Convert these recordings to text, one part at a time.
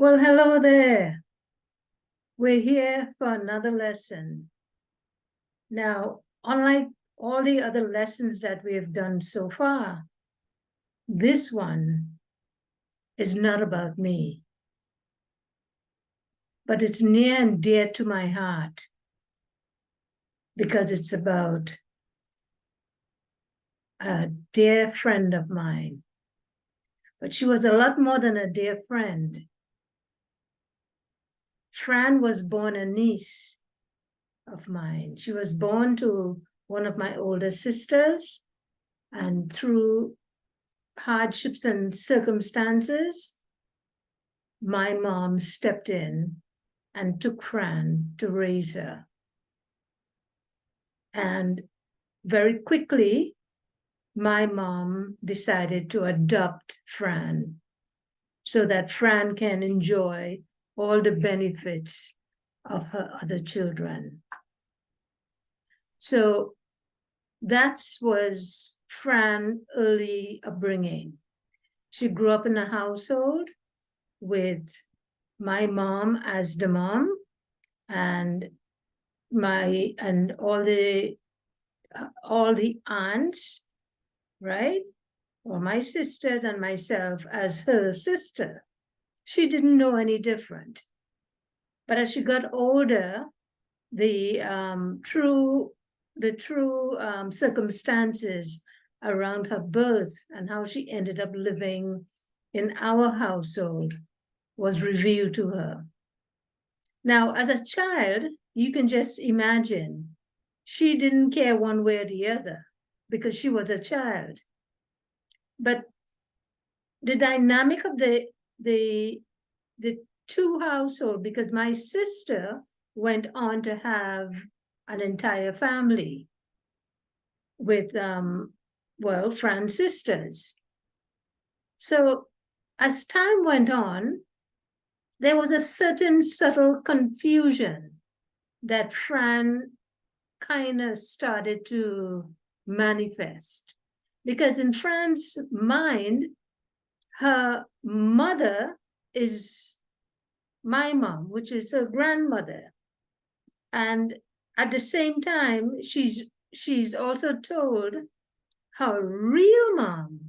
Well, hello there. We're here for another lesson. Now, unlike all the other lessons that we have done so far, this one is not about me, but it's near and dear to my heart because it's about a dear friend of mine. But she was a lot more than a dear friend. Fran was born a niece of mine. She was born to one of my older sisters, and through hardships and circumstances, my mom stepped in and took Fran to raise her. And very quickly, my mom decided to adopt Fran so that Fran can enjoy all the benefits of her other children. So that was Fran's early upbringing. She grew up in a household with my mom as the mom and all the aunts, right? Or my sisters and myself as her sister. She didn't know any different. But as she got older, the true circumstances around her birth and how she ended up living in our household was revealed to her. Now, as a child, you can just imagine she didn't care one way or the other because she was a child. But the dynamic of the two households, because my sister went on to have an entire family with, Fran's sisters. So as time went on, there was a certain subtle confusion that Fran kind of started to manifest. Because in Fran's mind, her mother is my mom, which is her grandmother. And at the same time, she's also told her real mom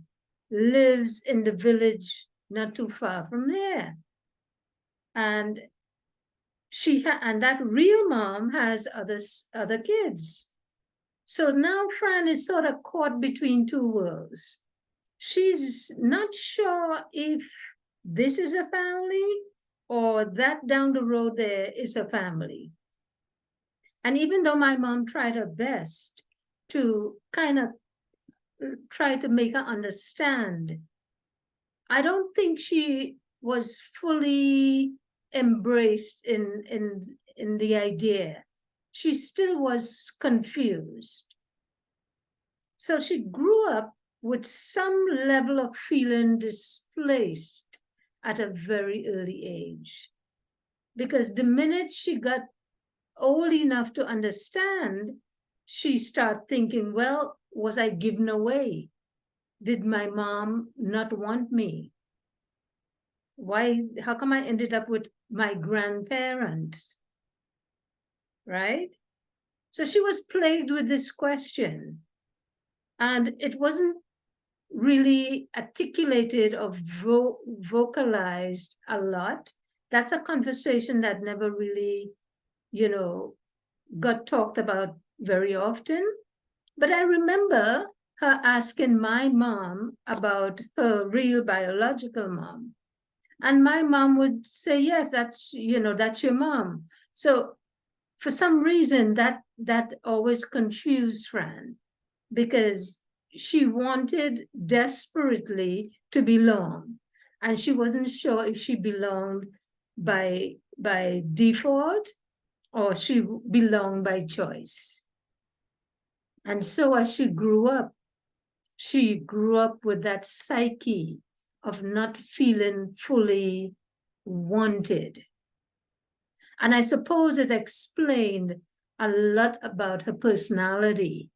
lives in the village not too far from there. And and that real mom has other kids. So now Fran is sort of caught between two worlds. She's not sure if this is a family or that down the road there is a family. And even though my mom tried her best to kind of try to make her understand, I don't think she was fully embraced in the idea. She still was confused. So she grew up with some level of feeling displaced at a very early age. Because the minute she got old enough to understand, she started thinking, well, was I given away? Did my mom not want me? How come I ended up with my grandparents? Right? So she was plagued with this question. And it wasn't really articulated or vocalized a lot. That's a conversation that never really, got talked about very often. But I remember her asking my mom about her real biological mom. And my mom would say, yes, that's your mom. So for some reason that always confused Fran, because she wanted desperately to belong. And she wasn't sure if she belonged by default or she belonged by choice. And so as she grew up with that psyche of not feeling fully wanted. And I suppose it explained a lot about her personality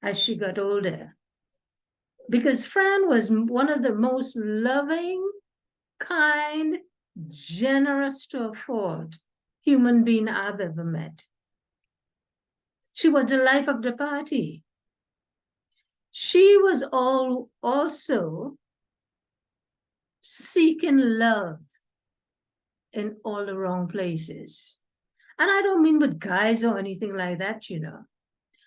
as she got older. Because Fran was one of the most loving, kind, generous to a fault human being I've ever met. She was the life of the party. She was also seeking love in all the wrong places. And I don't mean with guys or anything like that, you know.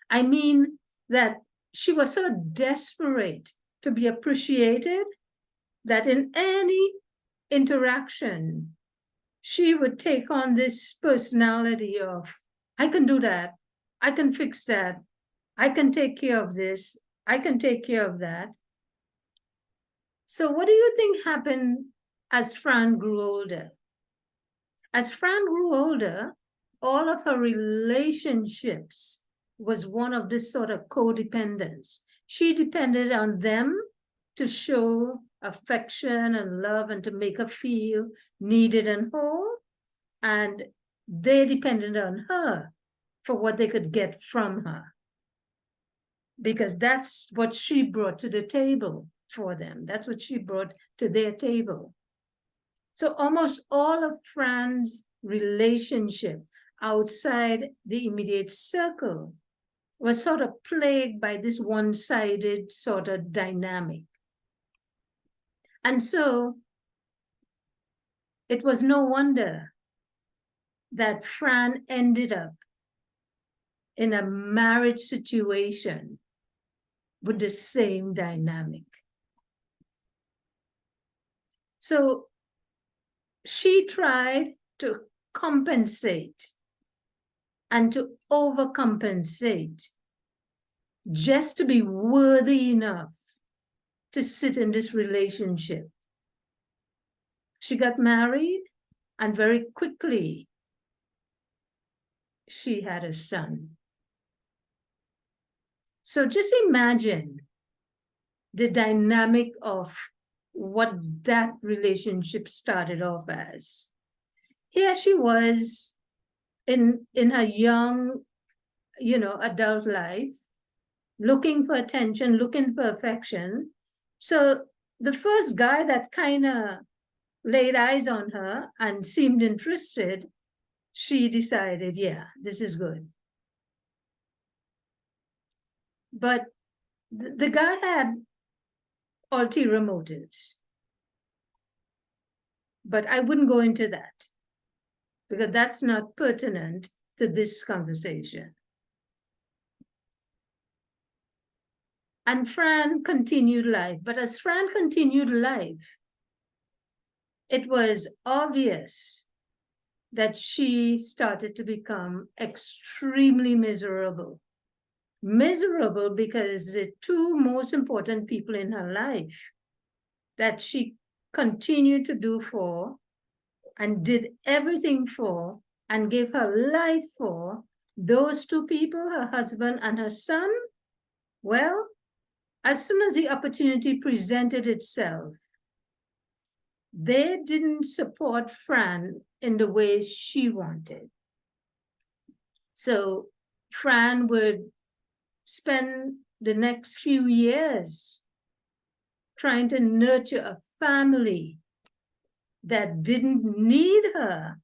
I mean that she was so desperate to be appreciated that in any interaction, she would take on this personality of, I can do that, I can fix that, I can take care of this, I can take care of that. So, what do you think happened as Fran grew older? As Fran grew older, all of her relationships was one of this sort of codependence. She depended on them to show affection and love and to make her feel needed and whole. And they depended on her for what they could get from her, because that's what she brought to the table for them. That's what she brought to their table. So almost all of Fran's relationship outside the immediate circle was sort of plagued by this one-sided sort of dynamic. And so it was no wonder that Fran ended up in a marriage situation with the same dynamic. So she tried to compensate and to overcompensate just to be worthy enough to sit in this relationship. She got married, and very quickly she had a son. So just imagine the dynamic of what that relationship started off as. Here she was in her young, adult life, looking for attention, looking for affection. So the first guy that kind of laid eyes on her and seemed interested, she decided, yeah, this is good. But the guy had ulterior motives. But I wouldn't go into that because that's not pertinent to this conversation. And Fran continued life. But as Fran continued life, it was obvious that she started to become extremely miserable. Miserable because the two most important people in her life that she continued to do for and did everything for and gave her life for, those two people, her husband and her son, well, as soon as the opportunity presented itself, they didn't support Fran in the way she wanted. So Fran would spend the next few years trying to nurture a family that didn't need her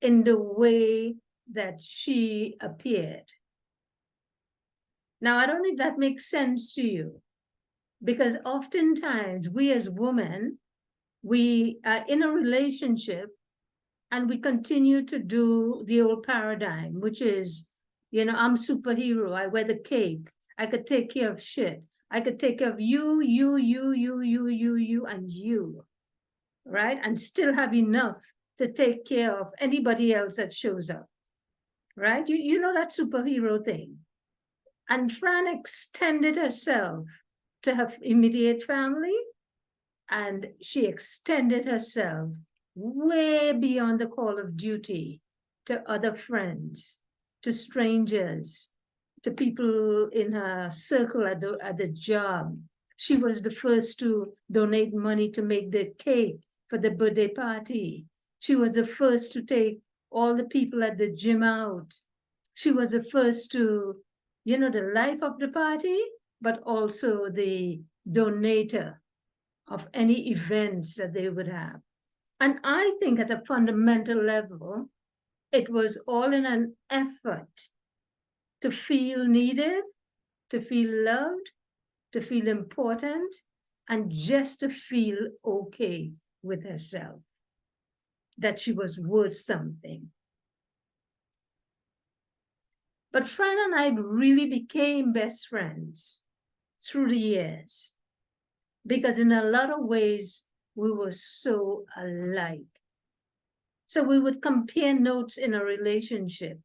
in the way that she appeared. Now, I don't think that makes sense to you, because oftentimes we as women, we are in a relationship and we continue to do the old paradigm, which is, I'm superhero, I wear the cape, I could take care of shit. I could take care of you, and you, right? And still have enough to take care of anybody else that shows up, right? You know that superhero thing. And Fran extended herself to her immediate family, and she extended herself way beyond the call of duty to other friends, to strangers, to people in her circle at the job. She was the first to donate money to make the cake for the birthday party. She was the first to take all the people at the gym out. She was the first to, the life of the party, but also the donator of any events that they would have. And I think at a fundamental level, it was all in an effort to feel needed, to feel loved, to feel important, and just to feel okay with herself, that she was worth something. But Fran and I really became best friends through the years because in a lot of ways, we were so alike. So we would compare notes in a relationship.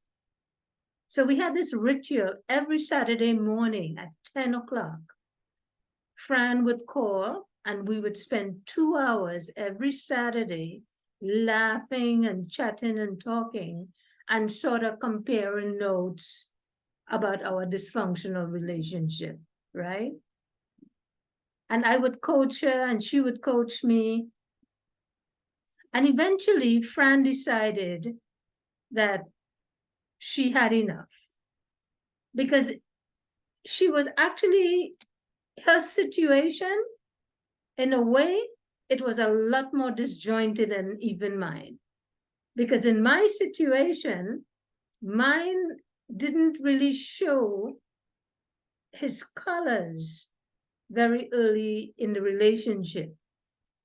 So we had this ritual every Saturday morning at 10 o'clock. Fran would call and we would spend 2 hours every Saturday laughing and chatting and talking and sort of comparing notes about our dysfunctional relationship, right? And I would coach her and she would coach me. And eventually, Fran decided that she had enough because she was actually, her situation, in a way, it was a lot more disjointed than even mine. Because in my situation, mine didn't really show his colors very early in the relationship,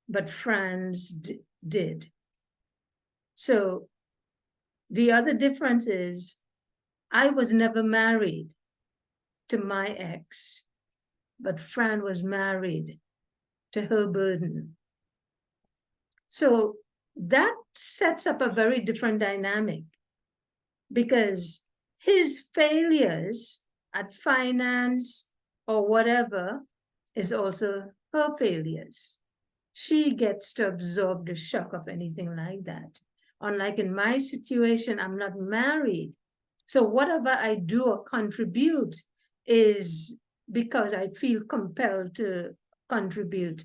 but Fran's did. So the other difference is I was never married to my ex, but Fran was married to her burden. So that sets up a very different dynamic because his failures at finance or whatever is also her failures. She gets to absorb the shock of anything like that. Unlike in my situation, I'm not married. So whatever I do or contribute is because I feel compelled to contribute.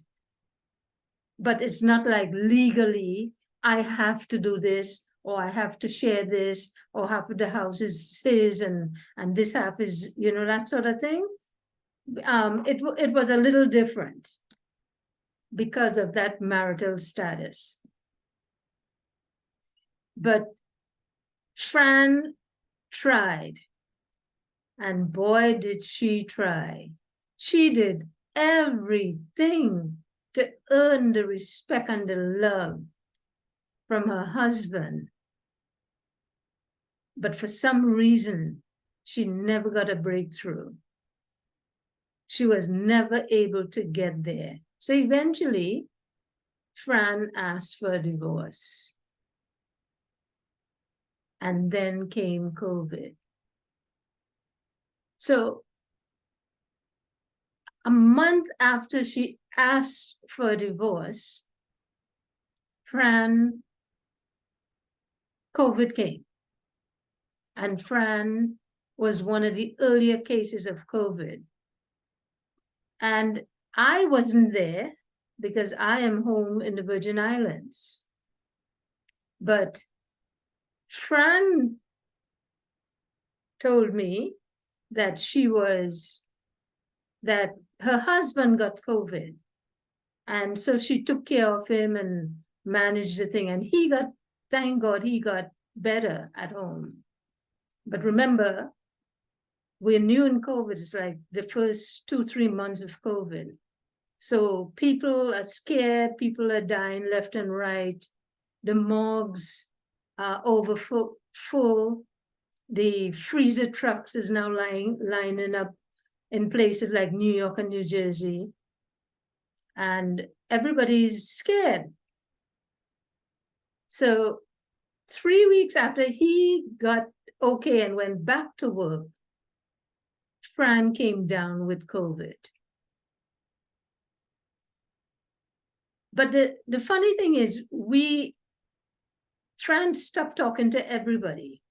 But it's not like legally I have to do this or I have to share this or half of the house is his and this half is, that sort of thing. It was a little different because of that marital status. But Fran tried, and boy, did she try. She did everything to earn the respect and the love from her husband. But for some reason, she never got a breakthrough. She was never able to get there. So eventually, Fran asked for a divorce. And then came COVID. So a month after she asked for a divorce, COVID came. And Fran was one of the earlier cases of COVID. And I wasn't there because I am home in the Virgin Islands. But Fran told me that that her husband got COVID. And so she took care of him and managed the thing. And thank God, he got better at home. But remember, we're new in COVID. It's like the first 2-3 months of COVID. So people are scared. People are dying left and right. The morgues are full. The freezer trucks is now lining up in places like New York and New Jersey. And everybody's scared. So 3 weeks after he got okay and went back to work, Fran came down with COVID. But the funny thing is, Fran stopped talking to everybody.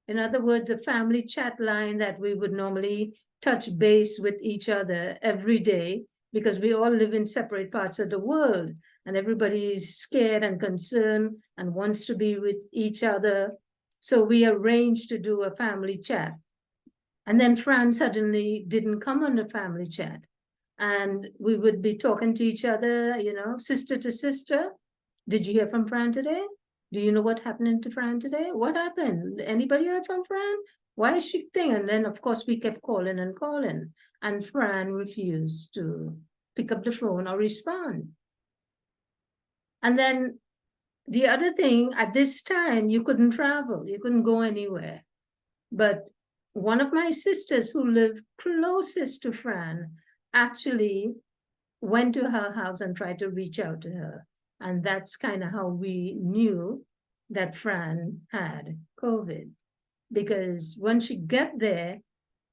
In other words, the family chat line that we would normally touch base with each other every day, because we all live in separate parts of the world and everybody is scared and concerned and wants to be with each other. So we arranged to do a family chat. And then Fran suddenly didn't come on the family chat. And we would be talking to each other, sister to sister. Did you hear from Fran today? Do you know what happened to Fran today? What happened? Anybody heard from Fran? Why is she thing? And then, of course, we kept calling and calling. And Fran refused to pick up the phone or respond. And then the other thing, at this time, you couldn't travel. You couldn't go anywhere. But one of my sisters who lived closest to Fran actually went to her house and tried to reach out to her. And that's kind of how we knew that Fran had COVID. Because when she got there,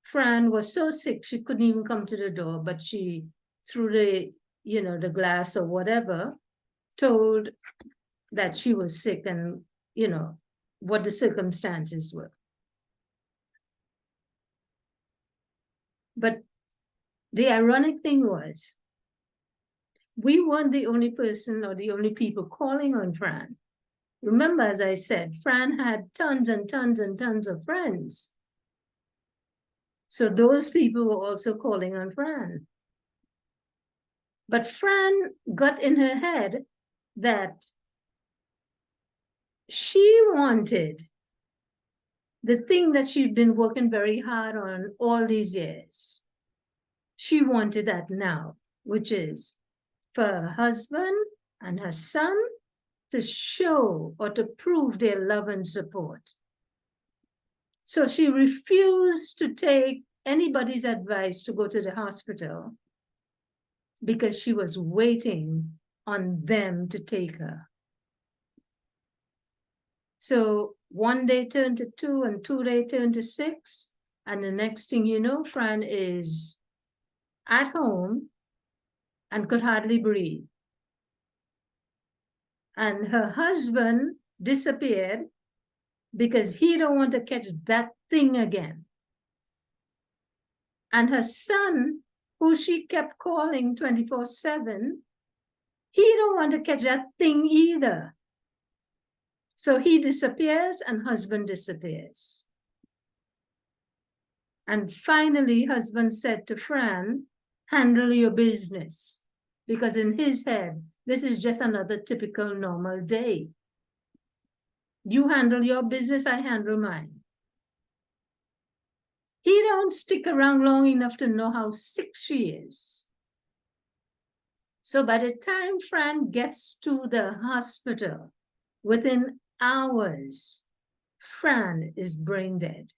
Fran was so sick she couldn't even come to the door, but she, through the glass or whatever, told that she was sick and, what the circumstances were. But the ironic thing was, we weren't the only person or the only people calling on Fran. Remember, as I said, Fran had tons and tons and tons of friends. So those people were also calling on Fran. But Fran got in her head that she wanted the thing that she'd been working very hard on all these years. She wanted that now, which is for her husband and her son to show or to prove their love and support. So she refused to take anybody's advice to go to the hospital because she was waiting on them to take her. So one day turned to 2 and 2 days turned to 6. And the next thing you know, Fran is at home and could hardly breathe. And her husband disappeared because he don't want to catch that thing again. And her son, who she kept calling 24/7, he don't want to catch that thing either. So he disappears and husband disappears. And finally, husband said to Fran, handle your business. Because in his head, this is just another typical normal day. You handle your business, I handle mine. He don't stick around long enough to know how sick she is. So by the time Fran gets to the hospital, within hours, Fran is brain dead.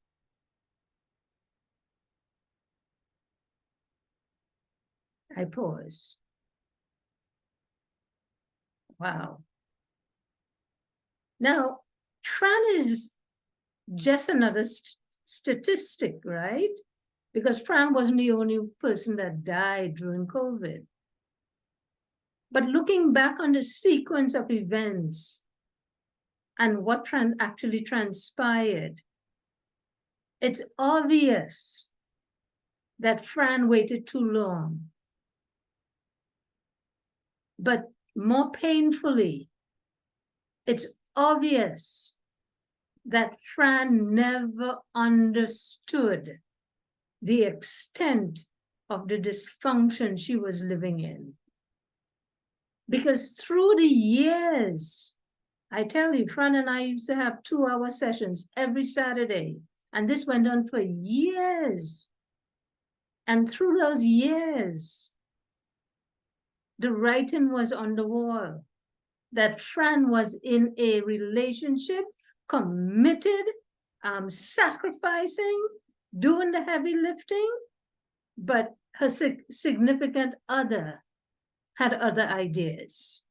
I pause. Wow. Now, Fran is just another statistic, right? Because Fran wasn't the only person that died during COVID. But looking back on the sequence of events and what actually transpired, it's obvious that Fran waited too long. But more painfully, it's obvious that Fran never understood the extent of the dysfunction she was living in. Because through the years, I tell you, Fran and I used to have 2-hour sessions every Saturday, and this went on for years. And through those years, the writing was on the wall that Fran was in a relationship, committed, sacrificing, doing the heavy lifting, but her significant other had other ideas.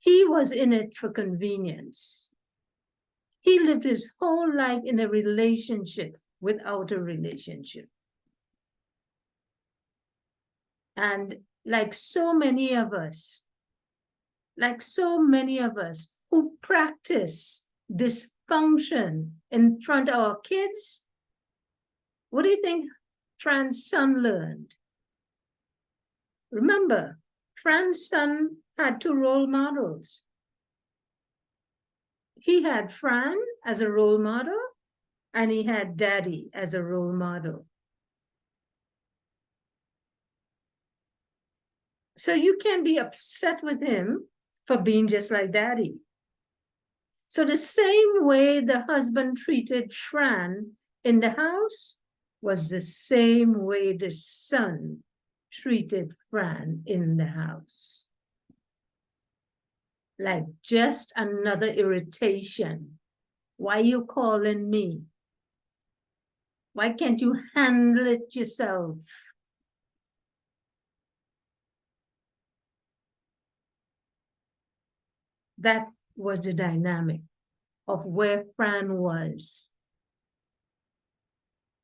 He was in it for convenience. He lived his whole life in a relationship without a relationship. And like so many of us who practice dysfunction in front of our kids, what do you think Fran's son learned? Remember, Fran's son had 2 role models. He had Fran as a role model, and he had Daddy as a role model. So you can be upset with him for being just like daddy. So the same way the husband treated Fran in the house was the same way the son treated Fran in the house. Like just another irritation. Why are you calling me? Why can't you handle it yourself? That was the dynamic of where Fran was.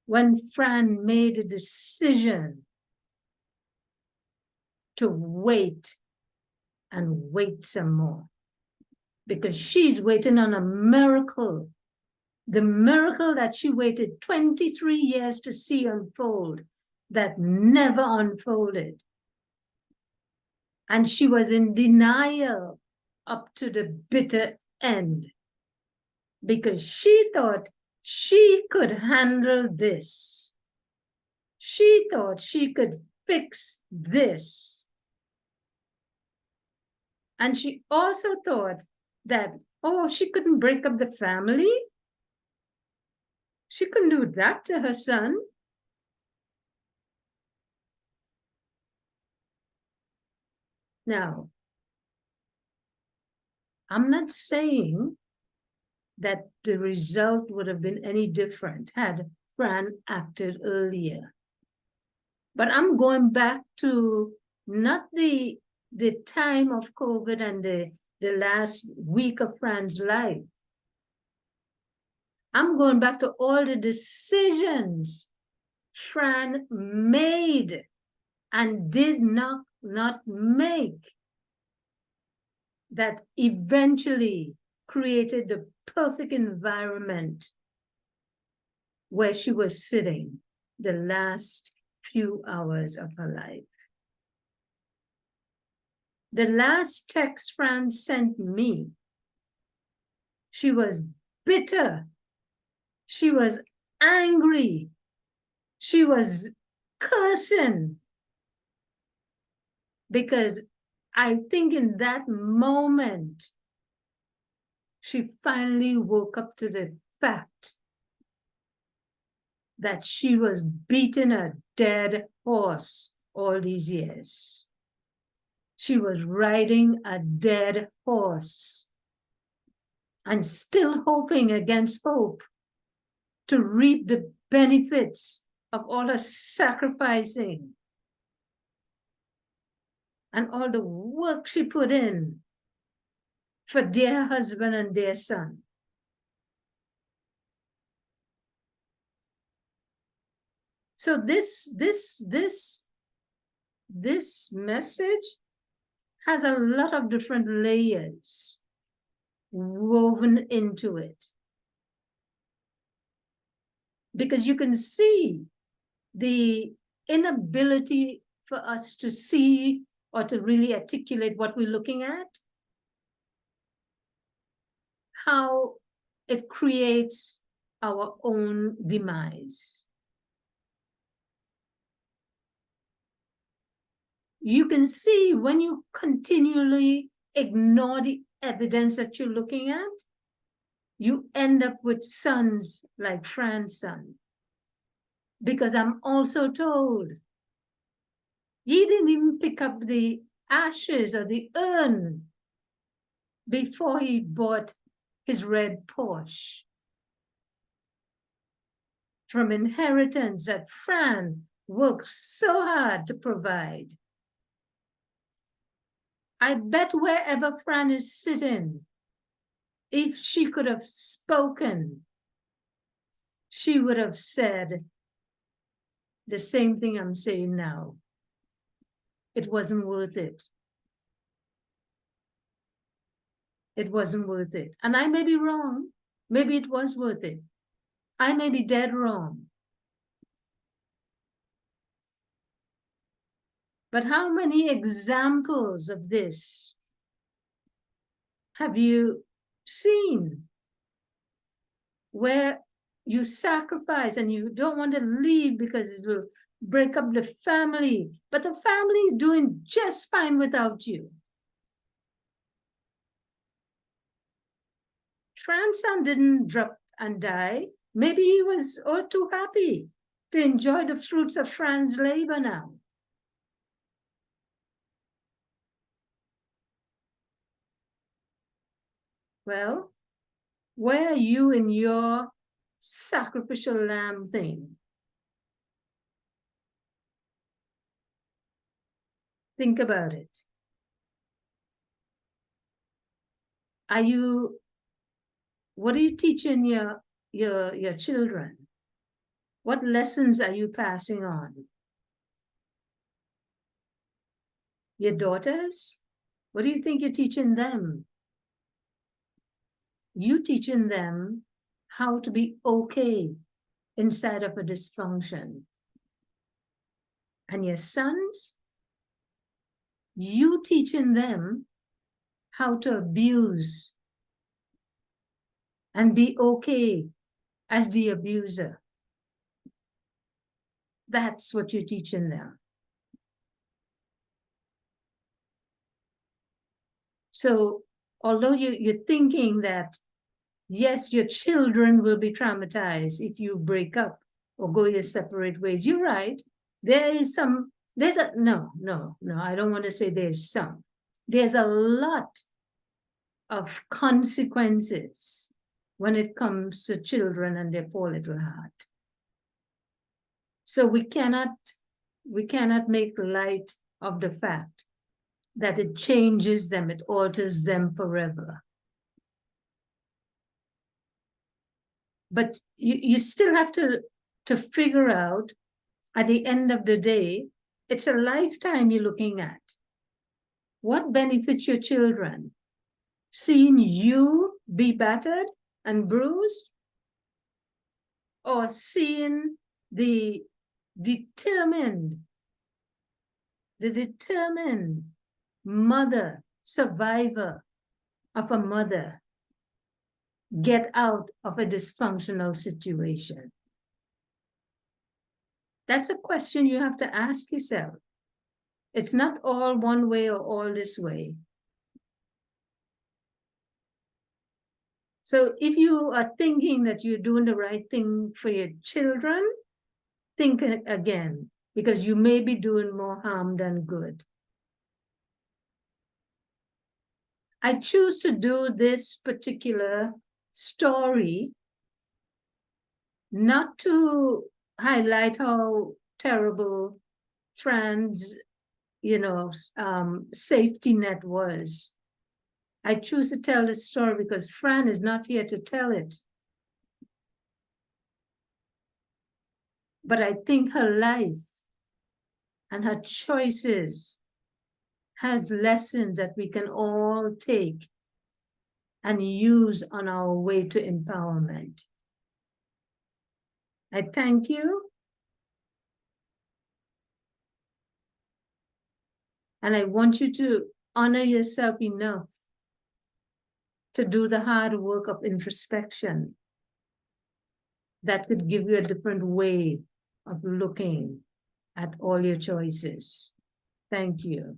When Fran made a decision to wait and wait some more, because she's waiting on a miracle, the miracle that she waited 23 years to see unfold, that never unfolded. And she was in denial up to the bitter end, because she thought she could handle this. She thought she could fix this. And she also thought that, oh, she couldn't break up the family. She couldn't do that to her son. Now, I'm not saying that the result would have been any different had Fran acted earlier. But I'm going back to not the time of COVID and the last week of Fran's life. I'm going back to all the decisions Fran made and did not make that eventually created the perfect environment where she was sitting the last few hours of her life. The last text Fran sent me, she was bitter. She was angry. She was cursing. Because I think in that moment, she finally woke up to the fact that she was beating a dead horse all these years. She was riding a dead horse and still hoping against hope to reap the benefits of all her sacrificing and all the work she put in for dear husband and dear son. So this message has a lot of different layers woven into it. Because you can see the inability for us to see or to really articulate what we're looking at, how it creates our own demise. You can see when you continually ignore the evidence that you're looking at, you end up with sons like Fran's son. Because I'm also told he didn't even pick up the ashes or the urn before he bought his red Porsche from inheritance that Fran worked so hard to provide. I bet wherever Fran is sitting, if she could have spoken, she would have said the same thing I'm saying now. It wasn't worth it. It wasn't worth it. And I may be wrong. Maybe it was worth it. I may be dead wrong. But how many examples of this have you seen where you sacrifice and you don't want to leave because it will break up the family, but the family is doing just fine without you? Fran's son didn't drop and die. Maybe he was all too happy to enjoy the fruits of Fran's labor now. Well, where are you in your sacrificial lamb thing? Think about it. What are you teaching your children? What lessons are you passing on? Your daughters? What do you think you're teaching them? You teaching them how to be okay inside of a dysfunction. And your sons, you teaching them how to abuse and be okay as the abuser. That's what you're teaching them. So although you're thinking that, yes, your children will be traumatized if you break up or go your separate ways, you're right. There's no, I don't want to say there's some. There's a lot of consequences when it comes to children and their poor little heart. So we cannot make light of the fact that it changes them, it alters them forever. But you still have to figure out, at the end of the day, it's a lifetime you're looking at. What benefits your children? Seeing you be battered and bruised? Or seeing the determined mother, survivor of a mother, get out of a dysfunctional situation? That's a question you have to ask yourself. It's not all one way or all this way. So if you are thinking that you're doing the right thing for your children, think again, because you may be doing more harm than good. I choose to do this particular story not to highlight how terrible Fran's, safety net was. I choose to tell this story because Fran is not here to tell it. But I think her life and her choices has lessons that we can all take and use on our way to empowerment. I thank you. And I want you to honor yourself enough to do the hard work of introspection that could give you a different way of looking at all your choices. Thank you.